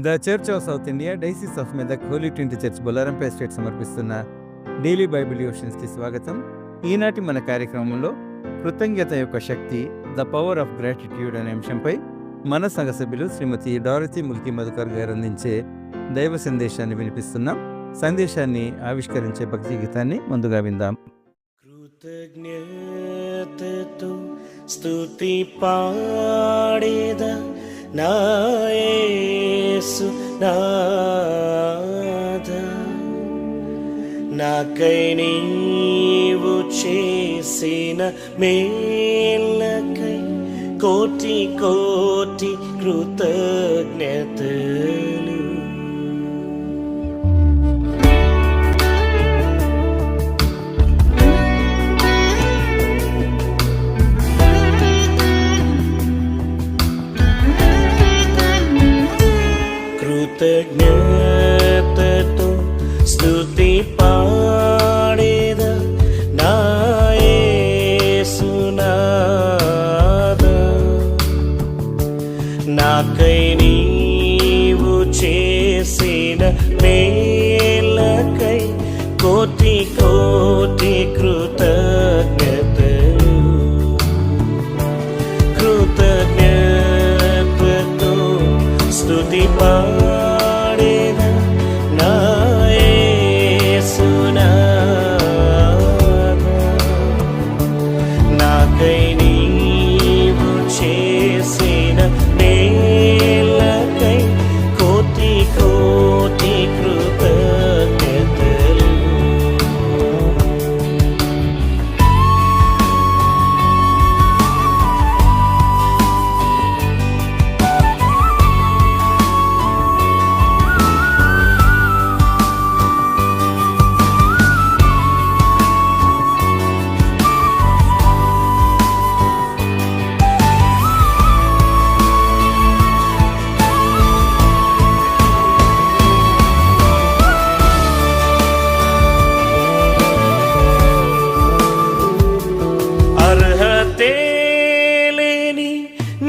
The Church of South India diocese of Medak Holy Trinity Church బొల్లారంపై estate సమర్పిస్తున్న daily Bible డివోషన్స్కి స్వాగతం. ఈనాటి మన కార్యక్రమంలో కృతజ్ఞత యొక్క శక్తి, ద పవర్ ఆఫ్ గ్రాటిట్యూడ్ అనే అంశంపై మన సంఘ సభ్యులు శ్రీమతి డారతి ముల్కీ మధుకర్ గారు అందించే దైవ సందేశాన్ని వినిపిస్తున్నాం. సందేశాన్ని ఆవిష్కరించే భక్తి గీతాన్ని ముందుగా విందాం. కృతజ్ఞతతో స్తుతి పాడేద నా యేసు నాథా, నాకై నీవు చేసిన మేలకై కోటి కోటి కృతజ్ఞతలు. కృతజ్ఞతతో స్తుతి పాడేద నా యేసు నాథా, నాకై నీవు చేసిన మేలకై కోటి కోటి కృతజ్ఞతలు. కృతజ్ఞతతో స్తుతి పాడేద నా యేసు నాథా, నాకై నీవు చేసిన మేలకై కోటి కోటి కృతజ్ఞతలు. అర్హతే లేని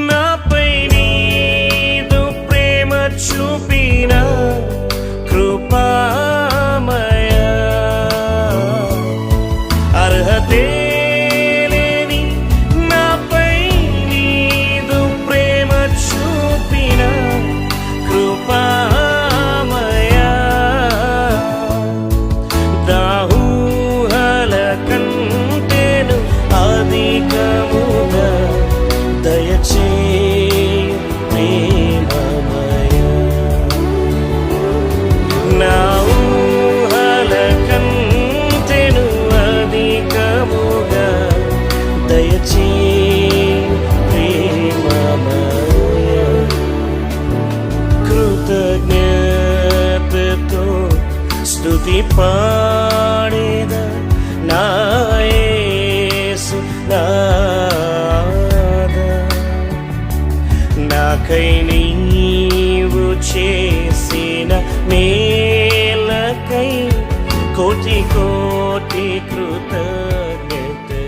నాపై నీదు ప్రేమ చూపిన కృపామయ, అర్హతే లేని నాపై నీదు ప్రేమ చూపిన కృపామయ, దాహూహల కంటేను అధికముగా దయచేయు ప్రేమమయ, నా ఊహల కంటేను అధికముగా దయచేయు ప్రేమమయ. కృతజ్ఞతతో స్తుతి పాడేద నా యేసు నాథా, నాకై నీవు చేసిన మేలకై కోటి కోటి కృతజ్ఞతలు.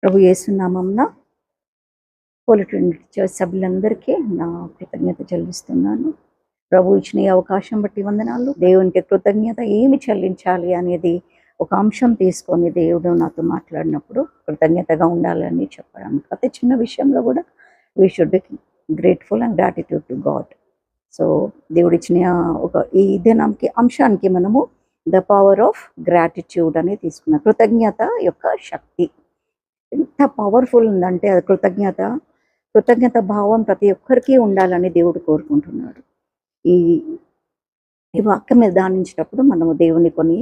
ప్రభు యేసు నామమున హోలీ ట్రింటీ చర్చ్ సభ్యులందరికీ నా కృతజ్ఞత చెల్లిస్తున్నాను. ప్రభు ఇచ్చిన ఈ అవకాశం బట్టి వందనాలు. దేవునికి కృతజ్ఞత ఏమి చెల్లించాలి అనేది ఒక అంశం తీసుకొని దేవుడు నాతో మాట్లాడినప్పుడు కృతజ్ఞతగా ఉండాలని చెప్పాను. ప్రతి చిన్న విషయంలో కూడా we should be grateful and gratitude to God. So దేవుడు ఇచ్చిన ఒక ఈ దినంకి అంశానికి మనము ద పవర్ ఆఫ్ గ్రాటిట్యూడ్ అని తీసుకున్నాం. కృతజ్ఞత యొక్క శక్తి ఎంత పవర్ఫుల్ ఉందంటే అది కృతజ్ఞత కృతజ్ఞత భావం ప్రతి ఒక్కరికి ఉండాలని దేవుడు కోరుకుంటున్నాడు. ఈ ఈ వాక్యం మీద ధ్యానించేటప్పుడు మనము దేవుని కొన్ని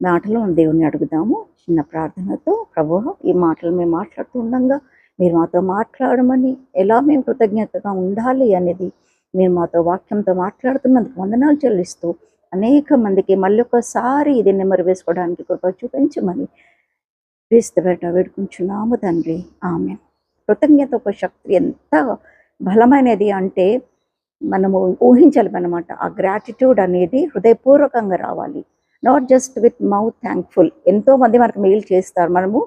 మాటలు దేవుని అడుగుదాము చిన్న ప్రార్థనతో. ప్రభువా, ఈ మాటలు మేము మాట్లాడుతూ ఉండగా మీరు మాతో మాట్లాడమని, ఎలా మేము కృతజ్ఞతగా ఉండాలి అనేది మీరు మాతో వాక్యంతో మాట్లాడుతున్నందుకు వందనాలు చెల్లిస్తూ అనేక మందికి మళ్ళీ ఒకసారి ఇది నెమ్మది వేసుకోవడానికి కృప చూపించమని క్రీస్తు పేరిట వేడుకుంటున్నాము తండ్రి, ఆమేన్. కృతజ్ఞత ఒక శక్తి ఎంత బలమైనది అంటే మనము ఊహించాలన్నమాట. ఆ గ్రాటిట్యూడ్ అనేది హృదయపూర్వకంగా రావాలి, not just with mouth thankful. ఎంతోమంది మనకు మెయిల్ చేస్తారు, మనము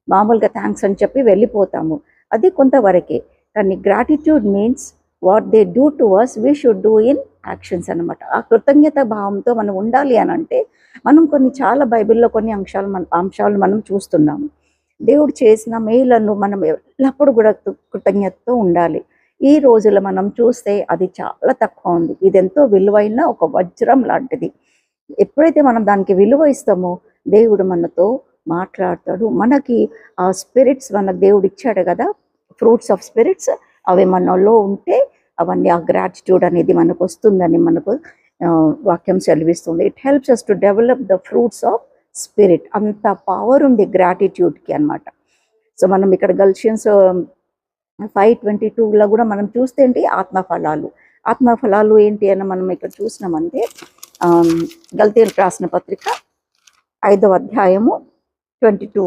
మామూలుగా థ్యాంక్స్ అని చెప్పి వెళ్ళిపోతాము, అది కొంతవరకే. కానీ gratitude means what they do to us we should do in actions అన్నమాట. ఆ కృతజ్ఞత భావంతో మనం ఉండాలి అని అంటే మనం చాలా బైబిల్లో కొన్ని అంశాలు మనం చూస్తున్నాము. దేవుడు చేసిన మేలను మనం ఎల్లప్పుడూ కూడా కృతజ్ఞతతో ఉండాలి. ఈ రోజుల్లో మనం చూస్తే అది చాలా తక్కువ ఉంది. ఇది ఎంతో విలువైన ఒక వజ్రం లాంటిది. ఎప్పుడైతే మనం దానికి విలువ ఇస్తామో దేవుడు మనతో మాట్లాడతాడు. మనకి ఆ స్పిరిట్స్ మనకు దేవుడు ఇచ్చాడు కదా, ఫ్రూట్స్ ఆఫ్ స్పిరిట్స్, అవి మనలో ఉంటే అవన్నీ ఆ గ్రాటిట్యూడ్ అనేది మనకు వస్తుందని మనకు వాక్యం సెలవిస్తుంది. It helps us to develop the fruits of spirit. అంత పవర్ ఉంది గ్రాటిట్యూడ్కి అన్నమాట. సో మనం ఇక్కడ గల్షియన్స్ 5:22లో కూడా మనం చూస్తే ఏంటి, ఆత్మఫలాలు ఏంటి అని మనం ఇక్కడ చూసినామంటే గల్తీయులకు రాసిన పత్రిక 5వ అధ్యాయము 22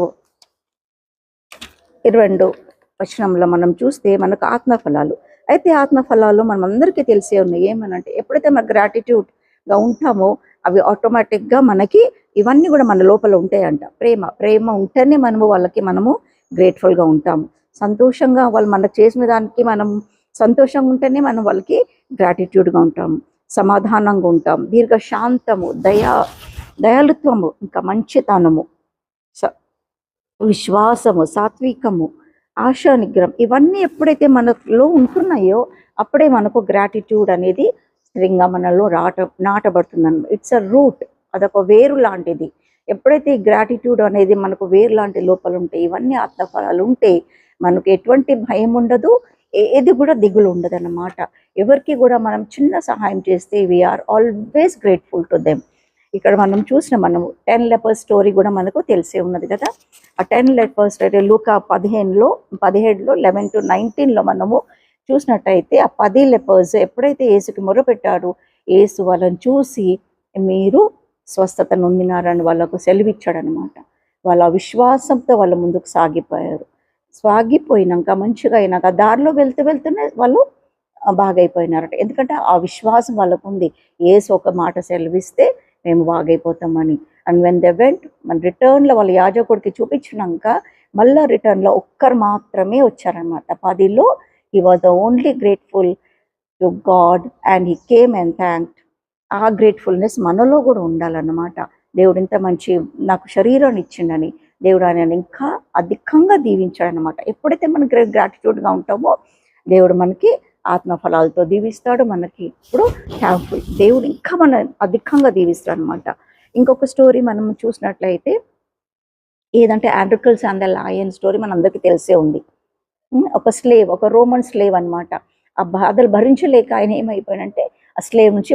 వచనంలో మనం చూస్తే మనకు ఆత్మఫలాలు. అయితే ఆత్మఫలాలు మనం అందరికీ తెలిసే ఉన్నాయి. ఏమనంటే ఎప్పుడైతే మన గ్రాటిట్యూడ్గా ఉంటామో అవి ఆటోమేటిక్గా మనకి ఇవన్నీ కూడా మన లోపల ఉంటాయంట. ప్రేమ ఉంటేనే మనము గ్రేట్ఫుల్గా ఉంటాము. సంతోషంగా వాళ్ళు మనకు చేసిన దానికి మనం సంతోషంగా ఉంటేనే మనం వాళ్ళకి గ్రాటిట్యూడ్గా ఉంటాము. సమాధానంగా ఉంటాం, దీర్ఘశాంతము, దయాళుత్వము, ఇంకా మంచితనము, విశ్వాసము, సాత్వికము, ఆశా నిగ్రహం, ఇవన్నీ ఎప్పుడైతే మనలో ఉంటున్నాయో అప్పుడే మనకు గ్రాటిట్యూడ్ అనేది స్థిరంగా మనలో నాటబడుతుందన్నమాట. ఇట్స్ అ రూట్, అదొక వేరు లాంటిది. ఎప్పుడైతే ఈ గ్రాటిట్యూడ్ అనేది మనకు వేరు లాంటి లోపల ఉంటే, ఇవన్నీ ఆత్మఫలాలు ఉంటే మనకు ఎటువంటి భయం ఉండదు, ఏది కూడా దిగులు ఉండదు అన్నమాట. ఎవరికి కూడా మనం చిన్న సహాయం చేస్తే we are always grateful to them. ఇక్కడ మనం 10 lepers స్టోరీ కూడా మనకు తెలిసే ఉన్నది కదా. ఆ 10 lepers స్టోరీ లూకా 17లో 11-19లో మనము చూసినట్టయితే ఆ 10 lepers ఎప్పుడైతే యేసుకి మొరపెట్టారో యేసు వాళ్ళని చూసి మీరు స్వస్థత నొందినారని వాళ్ళకు సెలవిచ్చాడనమాట. వాళ్ళ విశ్వాసంతో వాళ్ళ ముందుకు సాగిపోయినాక మంచిగా అయినాక దారిలో వెళ్తూనే వాళ్ళు బాగైపోయినారట. ఎందుకంటే ఆ విశ్వాసం వాళ్ళకు ఉంది, యేసు ఒక మాట సెలవిస్తే మేము బాగైపోతామని. అండ్ వెన్ దే వెంట్, మన రిటర్న్లో వాళ్ళ యాజకుడికి చూపించినాక మళ్ళీ రిటర్న్లో ఒక్కరు మాత్రమే వచ్చారనమాట. 10లో he was the only grateful to God and he came and thanked. ఆ గ్రేట్ఫుల్నెస్ మనలో కూడా ఉండాలన్నమాట. దేవుడు ఇంత మంచి నాకు శరీరాన్ని ఇచ్చిండని దేవుడు ఆయన ఇంకా అధికంగా దీవించాడనమాట. ఎప్పుడైతే మనం గ్రాటిట్యూడ్గా ఉంటామో దేవుడు మనకి ఆత్మఫలాలతో దీవిస్తాడు. మనకి ఇప్పుడు థ్యాంక్ఫుల్, దేవుడు ఇంకా మన అధికంగా దీవిస్తాడు అనమాట. ఇంకొక స్టోరీ మనం చూసినట్లయితే ఏదంటే ఆండ్రికల్స్ అండ్ ద లయన్ స్టోరీ మన అందరికీ తెలిసే ఉంది. ఒక రోమన్ స్లేవ్ అనమాట. ఆ బాధలు భరించలేక ఆయన ఏమైపోయాడంటే ఆ స్లేవ్ నుంచి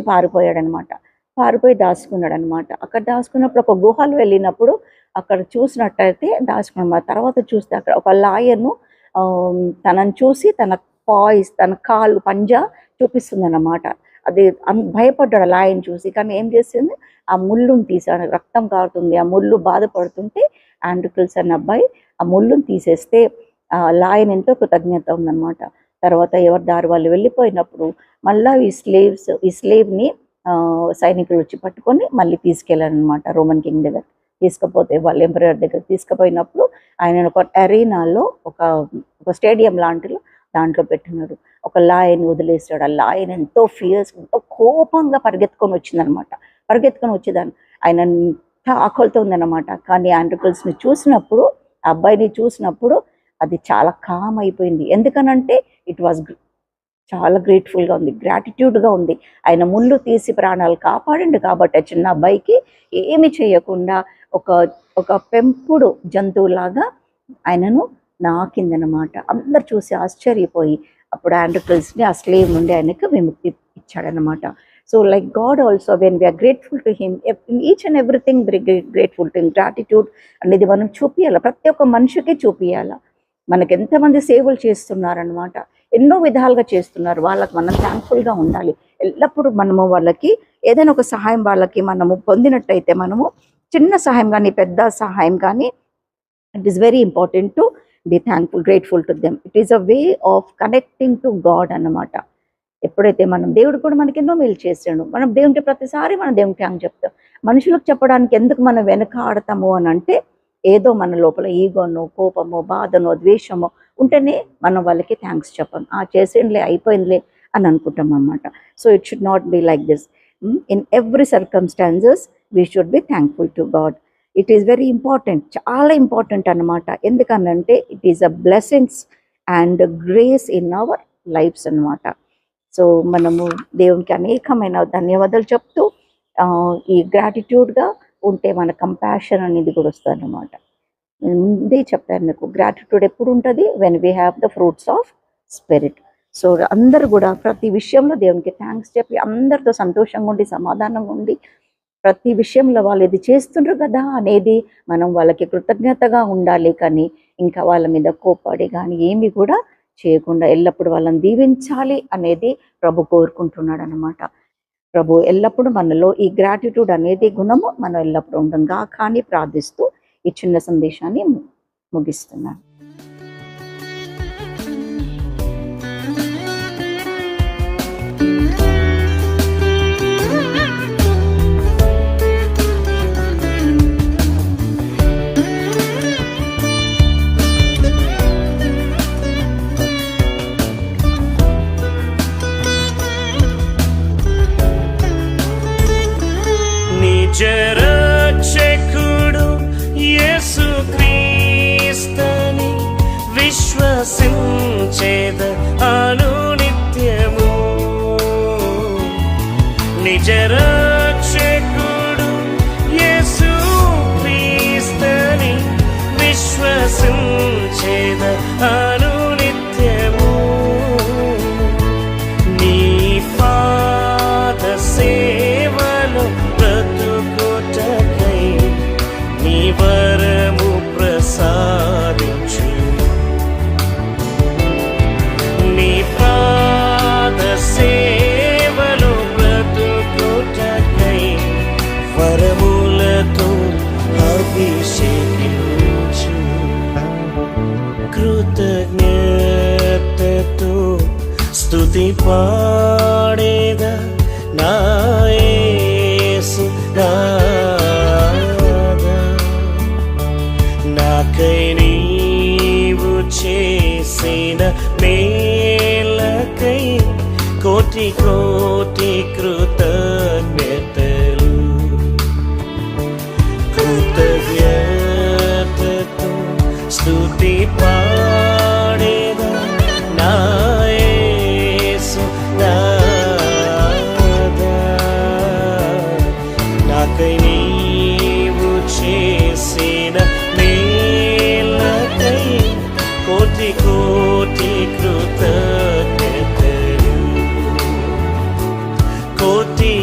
పారిపోయి దాచుకున్నాడు అనమాట. అక్కడ దాచుకున్నప్పుడు ఒక గుహలు వెళ్ళినప్పుడు అక్కడ చూసినట్టయితే దాచుకున్నాడు. తర్వాత చూస్తే అక్కడ ఒక లాయర్ను తనను చూసి తన కాలు పంజా చూపిస్తుంది అన్నమాట. అది భయపడ్డాడు లాయన్ చూసి. కానీ ఏం చేస్తుంది, ఆ ముళ్ళును తీసాడు, రక్తం కారుతుంది. ఆ ముళ్ళు బాధపడుతుంటే ఆండ్రికల్స్ అన్న అబ్బాయి ఆ ముళ్ళును తీసేస్తే ఆ లాయన్ ఎంతో కృతజ్ఞత ఉందన్నమాట. తర్వాత ఎవరి దారి వాళ్ళు వెళ్ళిపోయినప్పుడు మళ్ళీ ఈ స్లేవ్ని సైనికులు వచ్చి పట్టుకొని మళ్ళీ తీసుకెళ్ళారనమాట రోమన్ కింగ్ దగ్గర. తీసుకుపోతే వాళ్ళ ఎంపరర్ దగ్గర తీసుకుపోయినప్పుడు ఆయన ఒక అరీనాలో ఒక స్టేడియం లాంటిలో దాంట్లో పెట్టినాడు. ఒక లాయన్ వదిలేసాడు. ఆ లాయన్ ఎంతో ఎంతో కోపంగా పరిగెత్తుకొని వచ్చేదాన్ని ఆయన ఆకలితో ఉందన్నమాట. కానీ ఆండ్రికల్స్ని చూసినప్పుడు, ఆ అబ్బాయిని చూసినప్పుడు అది చాలా కామ్ అయిపోయింది. ఎందుకనంటే ఇట్ వాజ్ చాలా గ్రేట్ఫుల్గా ఉంది, గ్రాటిట్యూడ్గా ఉంది. ఆయన ముళ్ళు తీసి ప్రాణాలు కాపాడిండు కాబట్టి ఆ చిన్న అబ్బాయికి ఏమి చేయకుండా ఒక పెంపుడు జంతువులాగా ఆయనను నా కిందనమాట. అందరు చూసి ఆశ్చర్యపోయి అప్పుడు ఆండ్రూకల్స్ని ఆ స్లేవ్ నుండి ఆయనకు విముక్తి ఇచ్చాడనమాట. So like God also when we are grateful to him, each and everything grateful to him. Gratitude అనేది మనం చూపియాలి, ప్రతి ఒక్క మనిషికి చూపియాలి. మనకి ఎంతమంది సేవలు చేస్తున్నారనమాట, ఎన్నో విధాలుగా చేస్తున్నారు, వాళ్ళకి మనం థ్యాంక్ఫుల్గా ఉండాలి. ఎల్లప్పుడూ మనము వాళ్ళకి ఏదైనా ఒక సహాయం వాళ్ళకి మనము పొందినట్టయితే, మనము చిన్న సహాయం కానీ పెద్ద సహాయం కానీ, it is very important to be thankful, grateful to them. It is a way of connecting to God అన్నమాట. ఎప్పుడైతే మనం దేవుడు కూడా మనకి ఎన్నో మేలు చేసాడు, మనం దేవునికి ప్రతిసారి మనం దేవునికి థ్యాంక్ చెప్తాం. మనుషులకు చెప్పడానికి ఎందుకు మనం వెనక ఆడతాము అని అంటే, ఏదో మన లోపల ఈగోనో, కోపమో, బాధనో, ద్వేషమో ఉంటేనే మనం వాళ్ళకి థ్యాంక్స్ చెప్పాం. చేసేయండిలే, అయిపోయిందిలే అని అనుకుంటాం అన్నమాట. So it should not be like this. In every circumstances we should be thankful to God. It is very important, చాలా ఇంపార్టెంట్ అన్నమాట. ఎందుకనంటే it is a blessings and grace in our lives అన్నమాట. సో మనము దేవునికి అనేకమైన ధన్యవాదాలు చెప్తూ ఈ గ్రాటిట్యూడ్గా ఉంటే మన కంపాషన్ అనేది కూడా వస్తుంది అన్నమాట. ఇదే చెప్పాను మీకు, గ్రాటిట్యూడ్ ఎప్పుడు ఉంటుంది? When we have the fruits of spirit. So అందరూ కూడా ప్రతి విషయంలో దేవునికి థ్యాంక్స్ చెప్పి, అందరితో సంతోషంగా ఉండి, సమాధానంగా ఉండి, ప్రతి విషయంలో వాళ్ళు ఇది చేస్తుండ్రు కదా అనేది మనం వాళ్ళకి కృతజ్ఞతగా ఉండాలి. కానీ ఇంకా వాళ్ళ మీద కోపడి కానీ ఏమి కూడా చేయకుండా ఎల్లప్పుడూ వాళ్ళని దీవించాలి అనేది ప్రభు కోరుకుంటున్నాడు అన్నమాట. ప్రభు ఎల్లప్పుడూ మనలో ఈ గ్రాటిట్యూడ్ అనేది గుణము మనం ఎల్లప్పుడూ ఉండంగా కానీ ప్రార్థిస్తూ ఈ చిన్న సందేశాన్ని ముగిస్తున్నాను. నిజరక్షకుడు యేసుక్రీస్తుని విశ్వసించేద అనునిత్యము. నిజరక్షకుడు యేసుక్రీస్తుని విశ్వసించేద అనునిత్యము. నీ పాద సేవలో బ్రతుకుటకై నీ వరము ప్రసాదించు. నీ పాద సేవలో బ్రతుకుటకై వరములతో అభిషేకించు. కృతజ్ఞతతో స్తుతి పాడేదా నా యేసు నాదా. నాకై నీవు చేసిన మేలకై కోటి కోటి కృతజ్ఞతలు. కృతజ్ఞతతో స్తుతి పాడేదా నా యేసు నాదా. నాకై నీవు చేసిన మేలకై కోటి కోటి కృతజ్ఞతలు. కోటి